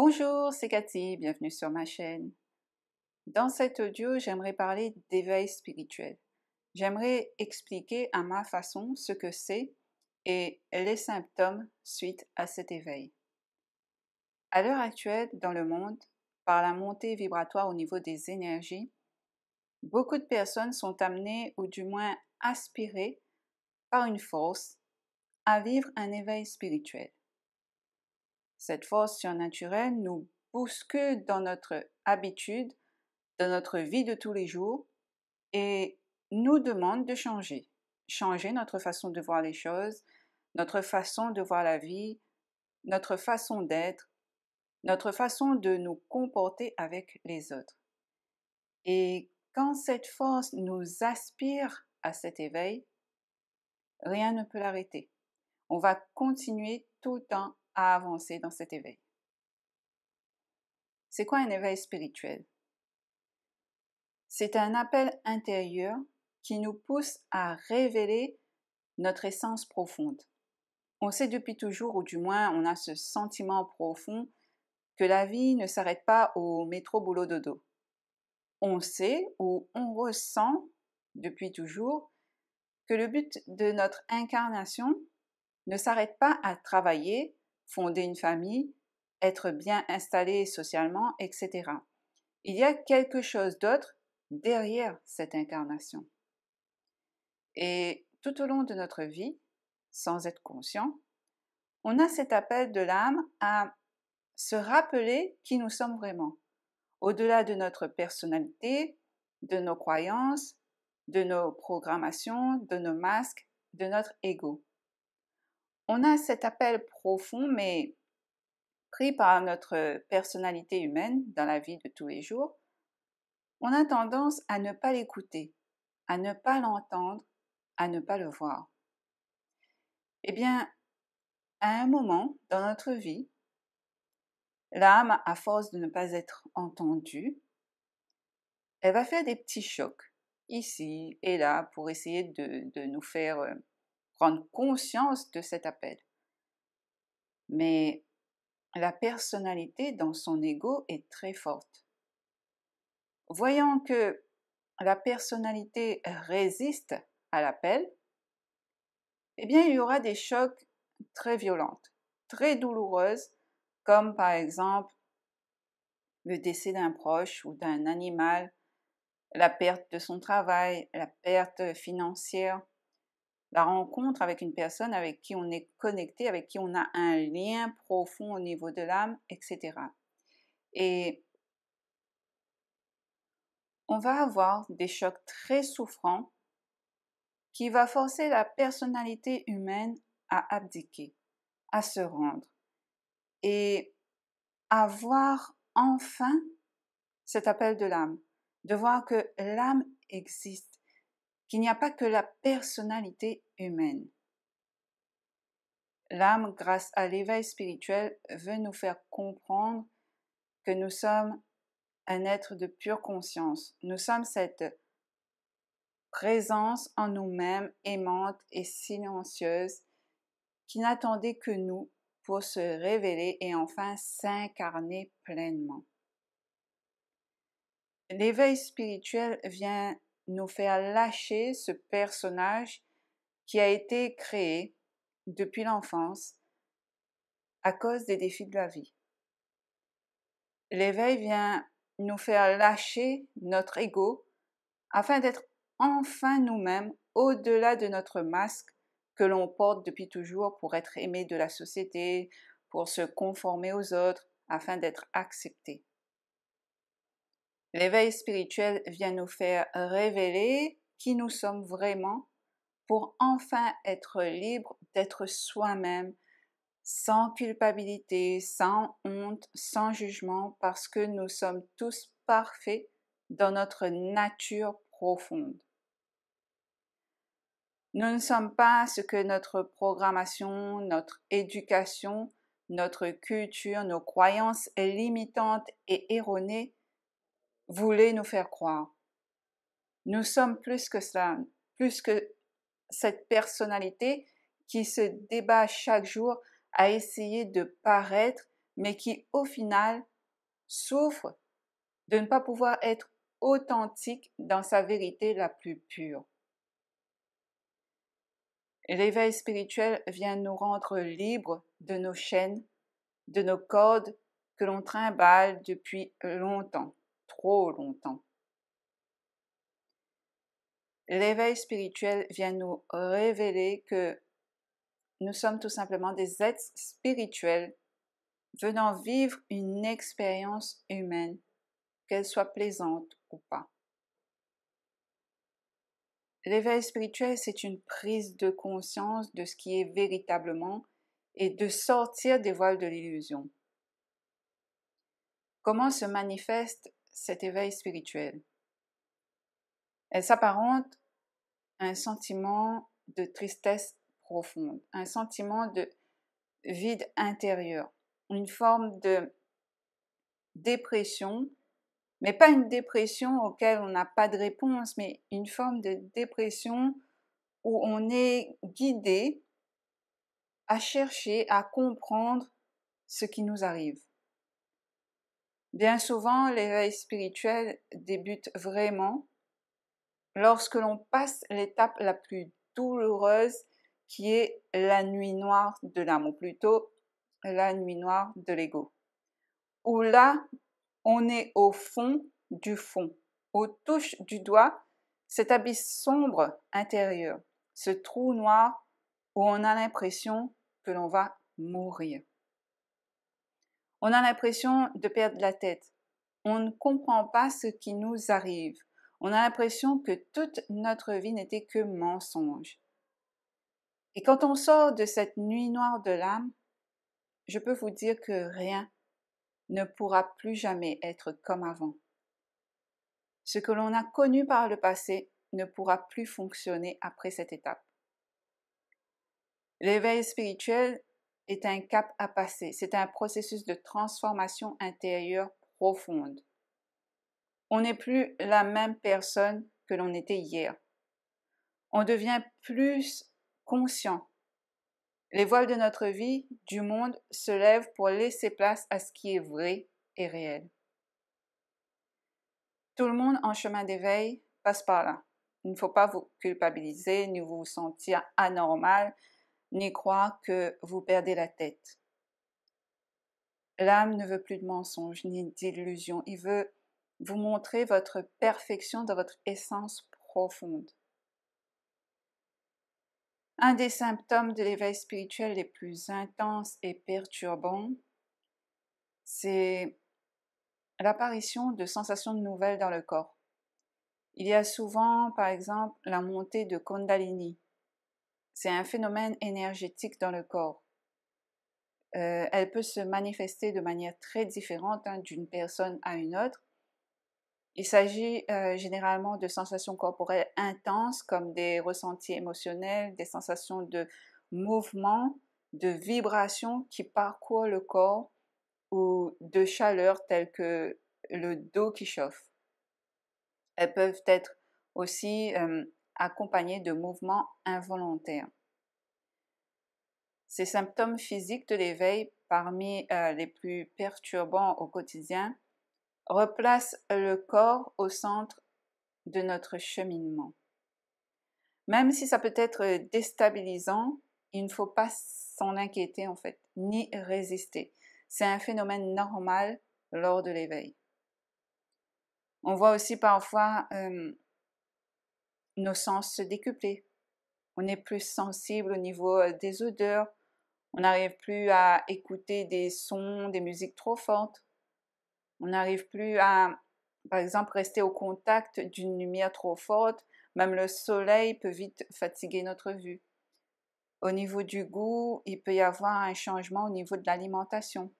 Bonjour, c'est Cathy, bienvenue sur ma chaîne. Dans cet audio, j'aimerais parler d'éveil spirituel. J'aimerais expliquer à ma façon ce que c'est et les symptômes suite à cet éveil. À l'heure actuelle, dans le monde, par la montée vibratoire au niveau des énergies, beaucoup de personnes sont amenées ou du moins aspirées par une force à vivre un éveil spirituel. Cette force surnaturelle nous bouscule dans notre habitude, dans notre vie de tous les jours et nous demande de changer. Changer notre façon de voir les choses, notre façon de voir la vie, notre façon d'être, notre façon de nous comporter avec les autres. Et quand cette force nous aspire à cet éveil, rien ne peut l'arrêter. On va continuer tout le temps à avancer dans cet éveil. C'est quoi un éveil spirituel? C'est un appel intérieur qui nous pousse à révéler notre essence profonde. On sait depuis toujours, ou du moins on a ce sentiment profond, que la vie ne s'arrête pas au métro boulot dodo. On sait ou on ressent depuis toujours que le but de notre incarnation ne s'arrête pas à travailler, fonder une famille, être bien installé socialement, etc. Il y a quelque chose d'autre derrière cette incarnation. Et tout au long de notre vie, sans être conscient, on a cet appel de l'âme à se rappeler qui nous sommes vraiment, au-delà de notre personnalité, de nos croyances, de nos programmations, de nos masques, de notre ego. On a cet appel profond, mais pris par notre personnalité humaine dans la vie de tous les jours, on a tendance à ne pas l'écouter, à ne pas l'entendre, à ne pas le voir. Eh bien, à un moment dans notre vie, l'âme, à force de ne pas être entendue, elle va faire des petits chocs, ici et là, pour essayer de nous faire prendre conscience de cet appel. Mais la personnalité dans son ego est très forte. Voyant que la personnalité résiste à l'appel, eh bien, il y aura des chocs très violentes, très douloureuses, comme par exemple le décès d'un proche ou d'un animal, la perte de son travail, la perte financière, la rencontre avec une personne avec qui on est connecté, avec qui on a un lien profond au niveau de l'âme, etc. Et on va avoir des chocs très souffrants qui va forcer la personnalité humaine à abdiquer, à se rendre et à voir enfin cet appel de l'âme, de voir que l'âme existe, qu'il n'y a pas que la personnalité humaine. L'âme, grâce à l'éveil spirituel, veut nous faire comprendre que nous sommes un être de pure conscience. Nous sommes cette présence en nous-mêmes aimante et silencieuse qui n'attendait que nous pour se révéler et enfin s'incarner pleinement. L'éveil spirituel vient nous faire lâcher ce personnage qui a été créé depuis l'enfance à cause des défis de la vie. L'éveil vient nous faire lâcher notre ego afin d'être enfin nous-mêmes au-delà de notre masque que l'on porte depuis toujours pour être aimé de la société, pour se conformer aux autres, afin d'être accepté. L'éveil spirituel vient nous faire révéler qui nous sommes vraiment pour enfin être libre d'être soi-même, sans culpabilité, sans honte, sans jugement, parce que nous sommes tous parfaits dans notre nature profonde. Nous ne sommes pas ce que notre programmation, notre éducation, notre culture, nos croyances limitantes et erronées voulaient nous faire croire. Nous sommes plus que cela, plus que cette personnalité qui se débat chaque jour à essayer de paraître mais qui au final souffre de ne pas pouvoir être authentique dans sa vérité la plus pure. L'éveil spirituel vient nous rendre libres de nos chaînes, de nos cordes que l'on trimballe depuis longtemps, trop longtemps. L'éveil spirituel vient nous révéler que nous sommes tout simplement des êtres spirituels venant vivre une expérience humaine, qu'elle soit plaisante ou pas. L'éveil spirituel, c'est une prise de conscience de ce qui est véritablement et de sortir des voiles de l'illusion. Comment se manifeste cet éveil spirituel? Elle s'apparente à un sentiment de tristesse profonde, un sentiment de vide intérieur, une forme de dépression, mais pas une dépression auquel on n'a pas de réponse, mais une forme de dépression où on est guidé à chercher, à comprendre ce qui nous arrive. Bien souvent, l'éveil spirituel débute vraiment lorsque l'on passe l'étape la plus douloureuse qui est la nuit noire de l'âme, ou plutôt la nuit noire de l'ego. Où là, on est au fond du fond, on touche du doigt cet abysse sombre intérieur, ce trou noir où on a l'impression que l'on va mourir. On a l'impression de perdre la tête. On ne comprend pas ce qui nous arrive. On a l'impression que toute notre vie n'était que mensonge. Et quand on sort de cette nuit noire de l'âme, je peux vous dire que rien ne pourra plus jamais être comme avant. Ce que l'on a connu par le passé ne pourra plus fonctionner après cette étape. L'éveil spirituel est un cap à passer, c'est un processus de transformation intérieure profonde. On n'est plus la même personne que l'on était hier. On devient plus conscient. Les voiles de notre vie, du monde, se lèvent pour laisser place à ce qui est vrai et réel. Tout le monde en chemin d'éveil passe par là. Il ne faut pas vous culpabiliser, ni vous sentir anormal, ni croire que vous perdez la tête. L'âme ne veut plus de mensonges ni d'illusions. Il veut vous montrer votre perfection dans votre essence profonde. Un des symptômes de l'éveil spirituel les plus intenses et perturbants, c'est l'apparition de sensations nouvelles dans le corps. Il y a souvent, par exemple, la montée de Kundalini. C'est un phénomène énergétique dans le corps. Elle peut se manifester de manière très différente d'une personne à une autre. Il s'agit généralement de sensations corporelles intenses comme des ressentis émotionnels, des sensations de mouvement, de vibration qui parcourent le corps ou de chaleur telles que le dos qui chauffe. Elles peuvent être aussi accompagnées de mouvements involontaires. Ces symptômes physiques de l'éveil, parmi les plus perturbants au quotidien, replacent le corps au centre de notre cheminement. Même si ça peut être déstabilisant, il ne faut pas s'en inquiéter en fait, ni résister. C'est un phénomène normal lors de l'éveil. On voit aussi parfois nos sens se décupler. On est plus sensible au niveau des odeurs. On n'arrive plus à écouter des sons, des musiques trop fortes. On n'arrive plus à, par exemple, rester au contact d'une lumière trop forte. Même le soleil peut vite fatiguer notre vue. Au niveau du goût, il peut y avoir un changement au niveau de l'alimentation.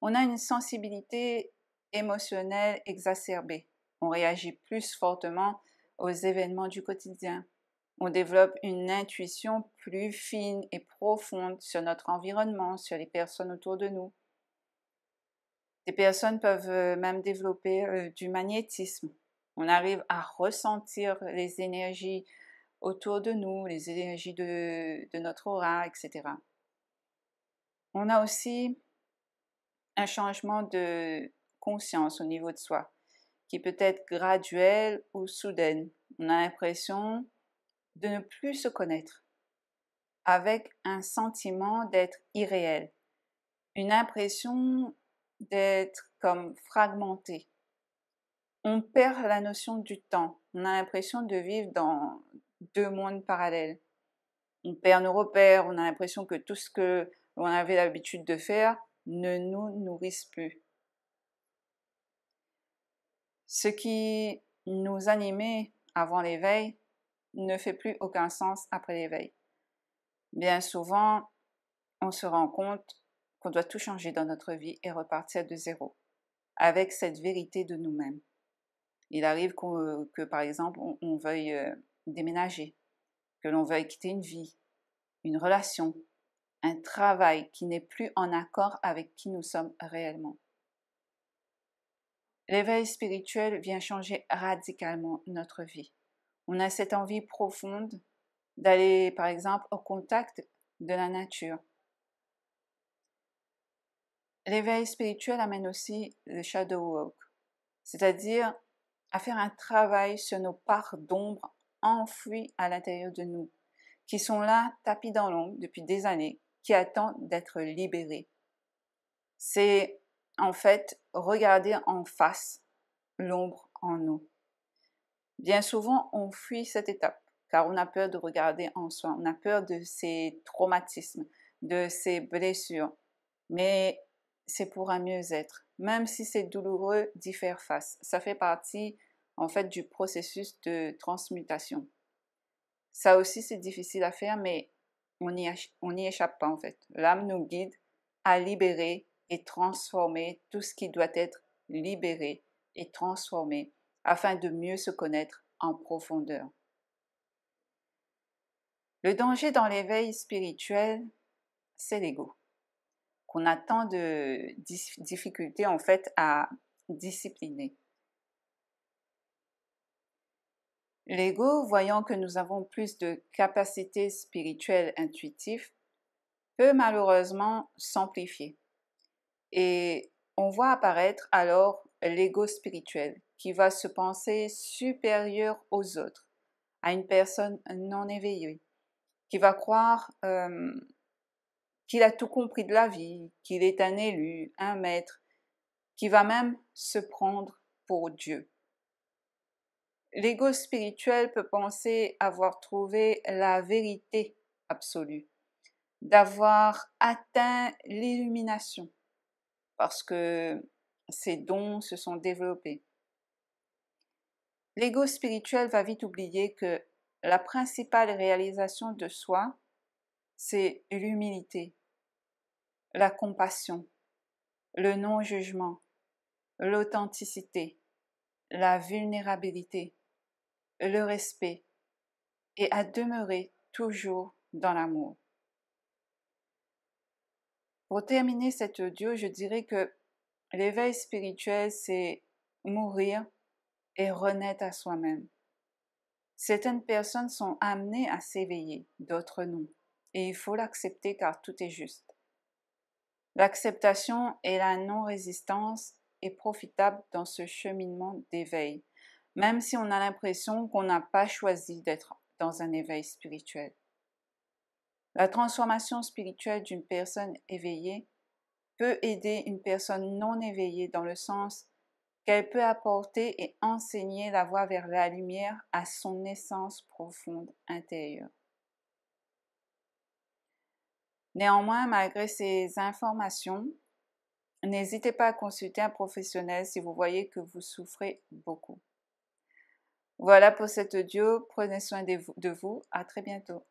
On a une sensibilité émotionnelle exacerbée. On réagit plus fortement aux événements du quotidien. On développe une intuition plus fine et profonde sur notre environnement, sur les personnes autour de nous. Des personnes peuvent même développer du magnétisme. On arrive à ressentir les énergies autour de nous, les énergies de notre aura, etc. On a aussi un changement de conscience au niveau de soi, qui peut être graduelle ou soudaine. On a l'impression de ne plus se connaître, avec un sentiment d'être irréel, une impression d'être comme fragmenté. On perd la notion du temps, on a l'impression de vivre dans deux mondes parallèles. On perd nos repères, on a l'impression que tout ce que l'on avait l'habitude de faire ne nous nourrisse plus. Ce qui nous animait avant l'éveil ne fait plus aucun sens après l'éveil. Bien souvent, on se rend compte qu'on doit tout changer dans notre vie et repartir de zéro, avec cette vérité de nous-mêmes. Il arrive que par exemple, on veuille déménager, que l'on veuille quitter une vie, une relation, un travail qui n'est plus en accord avec qui nous sommes réellement. L'éveil spirituel vient changer radicalement notre vie. On a cette envie profonde d'aller, par exemple, au contact de la nature. L'éveil spirituel amène aussi le shadow work, c'est-à-dire à faire un travail sur nos parts d'ombre enfouies à l'intérieur de nous, qui sont là, tapis dans l'ombre depuis des années, qui attendent d'être libérées. C'est en fait regarder en face l'ombre en nous. Bien souvent, on fuit cette étape, car on a peur de regarder en soi, on a peur de ces traumatismes, de ces blessures, mais c'est pour un mieux-être. Même si c'est douloureux d'y faire face, ça fait partie en fait du processus de transmutation. Ça aussi c'est difficile à faire, mais on n'y échappe pas en fait. L'âme nous guide à libérer et transformer tout ce qui doit être libéré et transformé afin de mieux se connaître en profondeur. Le danger dans l'éveil spirituel, c'est l'ego, qu'on a tant de difficultés en fait à discipliner. L'ego, voyant que nous avons plus de capacités spirituelles intuitives, peut malheureusement s'amplifier. Et on voit apparaître alors l'ego spirituel, qui va se penser supérieur aux autres, à une personne non éveillée, qui va croire qu'il a tout compris de la vie, qu'il est un élu, un maître, qui va même se prendre pour Dieu. L'ego spirituel peut penser avoir trouvé la vérité absolue, d'avoir atteint l'illumination, parce que ses dons se sont développés. L'ego spirituel va vite oublier que la principale réalisation de soi, c'est l'humilité, la compassion, le non-jugement, l'authenticité, la vulnérabilité, le respect et à demeurer toujours dans l'amour. Pour terminer cet audio, je dirais que l'éveil spirituel, c'est mourir et renaître à soi-même. Certaines personnes sont amenées à s'éveiller, d'autres non. Et il faut l'accepter car tout est juste. L'acceptation et la non-résistance est profitable dans ce cheminement d'éveil, même si on a l'impression qu'on n'a pas choisi d'être dans un éveil spirituel. La transformation spirituelle d'une personne éveillée peut aider une personne non éveillée dans le sens qu'elle peut apporter et enseigner la voie vers la lumière à son essence profonde intérieure. Néanmoins, malgré ces informations, n'hésitez pas à consulter un professionnel si vous voyez que vous souffrez beaucoup. Voilà pour cet audio, prenez soin de vous, à très bientôt.